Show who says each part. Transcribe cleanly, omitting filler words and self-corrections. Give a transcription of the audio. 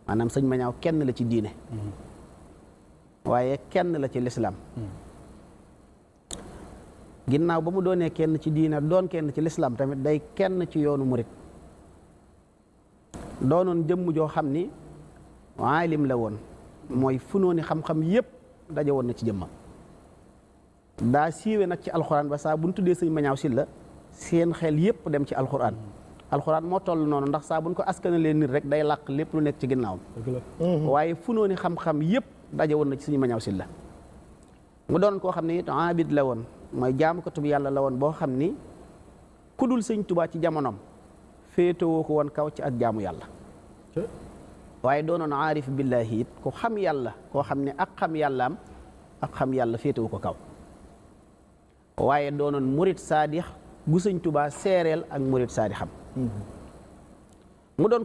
Speaker 1: maanaam sëñ Mañaaw kenn la ci diine waaye kenn la ci lislaam ginnaaw ba mu doonee kenn ci diine doon kenn ci lislaam tamit day kenn ci yoonu murit doonoon jëmm joo xam ni aalim la woon mooy funooni xam-xam yépp daje woon na ci jëmmam daa siiwe nag ci alxuraan ba saa bu ñu tuddee sëñ Mañaaw Sylla seen xel yépp dem ci alxuraan alxuraan moo toll noonu ndax saa bu ñu ko askanalee nit rek day làq lépp lu nekk ci ginnaawam waaye funooni xam-xam yépp daje woon na ci sëñ Mañaaw Sylla mu doon koo xam ne it abid la woon mooy jaamukatub yàlla la woon boo xam ni ku dul sëñ Tuubaa ci jamonoom féetewoo ko woon kaw ci ak jaamu yàlla waaye doonoon aarif billahi it ku xam yàlla koo xam ne ak xam yàllaam ak xam yàlla féetewu ko kaw waaye doonoon murit saadix gu sëñ Tuubaa seereel ak murit saadixam mu doon ko